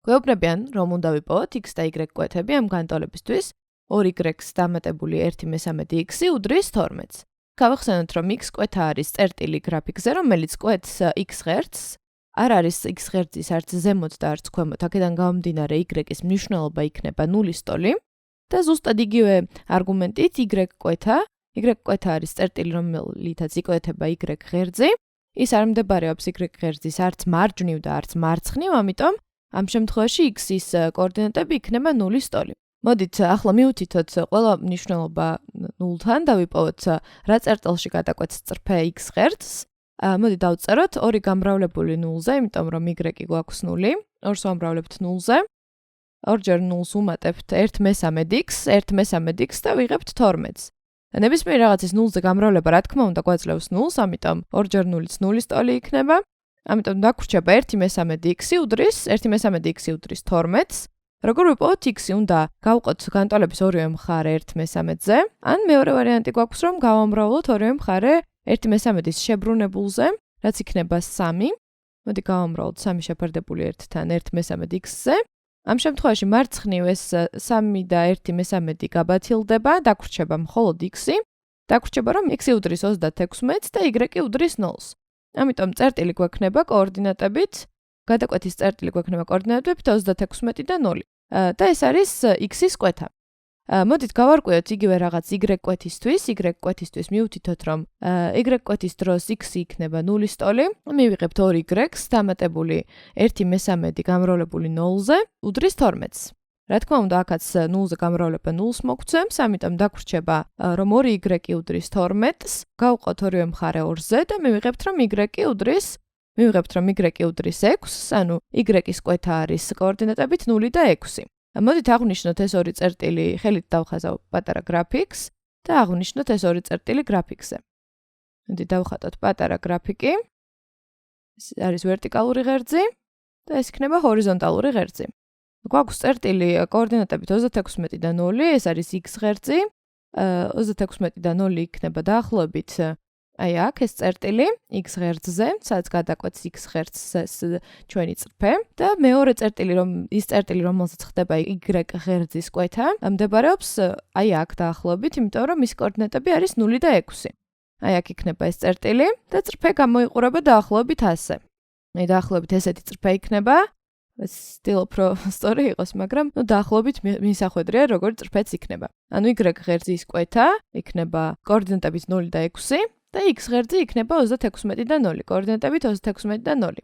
გვეუბნებიან, რომ უნდა ვიპოვოთ x და y კვეთები ამ განტოლებისთვის 2y-ს დამატებული 1/3x უდრის 12-ს. გავახსენოთ, რომ x კვეთა არის წერტილი გრაფიკზე, რომელიც კვეთს x ღერძს. არ არის x ღერძის არც ზემოთ და არც ქვემოთ, აქედან გამომდინარე y-ის მნიშვნელობა იქნება 0-ის ტოლი და ზუსტად იგივე არგუმენტით y კვეთა არის წერტილი, რომელითაც იკვეთება y ღერძი. ის არ მდებარეობს y ღერძის არც მარჯვნივ და არც მარცხნივ, ამიტომ ამ შემთხვევაში x-ის კოორდინატები იქნება 0-ის ტოლი. მოდით ახლა მივუთითოთ ყველა მნიშვნელობა 0-თან და ვიპოვოთ რა წერტილში გადაკვეთს წრფე x ღერძს. მოდი დავწეროთ 2 გამრავლებული 0-ზე, იმიტომ რომ y გვაქვს 0, 2-ს ვამრავლებთ 0-ზე. 2-ჯერ 0-ს უმატებთ 1/3x, 1/3x და ვიღებთ 12-ს. ნებისმიერ რაღაცის 0-ზე გამრავლება, რა თქმა უნდა, გვაძლევს 0-ს, ამიტომ 2-ჯერ 0-იც 0-ის ტოლი იქნება. ამიტომ დაგვრჩება 1/3x უდრის 12-ს. როგორ ვიპოვოთ x-ი? უნდა გავყოთ განტოლების ორივე მხარე 1/3-ზე, ან მეორე ვარიანტი გვაქვს, რომ გავამრავლოთ ორივე მხარე 1/3-ის შებრუნებულზე, რაც იქნება 3. მოდი გავამრავლოთ 3 შეფარდებული 1-თან 1/3x-ზე. ამ შემთხვევაში მარცხნივ ეს 3 და 1/3 გაბათილდება, დაგვრჩება მხოლოდ x-ი. დაგვრჩება, რომ x-ი უდრის 36-ს და y-ი უდრის 0-ს. ამიტომ წერტილი გვექნება კოორდინატებით, გადაკვეთის წერტილი გვექნება კოორდინატებით 36 და 0. და ეს არის x-ის კვეთა. მოდით გავარკვიოთ იგივე რაღაც y კვეთისთვის მივუთითოთ, რომ y კვეთის დროს x-ი იქნება 0-ის ტოლი, მივიღებთ 2y-ს დამატებული 1/3 გამრავლებული 0-ზე უდრის 12-ს. რა თქმა უნდა, აქაც 0-ზე გამრავლება 0-ს მოგცემს, ამიტომ დაგვრჩება, რომ 2y უდრის 12-ს, გავყოთ ორივე მხარე 2-ზე და მივიღებთ, რომ y უდრის 6-ს, ანუ y-ის კვეთა არის კოორდინატებით 0 და 6. მოდით აღვნიშნოთ ეს ორი წერტილი, ხელით დავხაზავ პატარა გრაფიკს და აღვნიშნოთ ეს ორი წერტილი გრაფიკზე. მოდით დავხატოთ პატარა გრაფიკი. ეს არის ვერტიკალური ღერძი და ეს იქნება ჰორიზონტალური ღერძი. გვაქვს წერტილი კოორდინატებით 36 და 0, ეს არის x ღერძი. 36 და 0 იქნება დაახლოებით აი აქ ეს წერტილი x ღერძზე, სადაც გადაკვეთს x ღერძს ჩვენი წრფე და მეორე წერტილი, ის წერტილი, რომელსაც ხდება y ღერძის კვეთა, მდებარეობს აი აქ დაახლოებით, იმიტომ რომ მის კოორდინატები არის 0 და 6. აი აქ იქნება ეს წერტილი და წრფე გამოიყურება დაახლოებით ასე. აი დაახლოებით ესეთი წრფე იქნება. ვცდილობ რომ სწორი იყოს, მაგრამ დაახლოებით მისახვედრია, როგორი წრფეც იქნება. ანუ y ღერძის კვეთა იქნება კოორდინატებით 0 და 6 და x ღერძი იქნება 36 და 0, კოორდინატებით 36 და 0.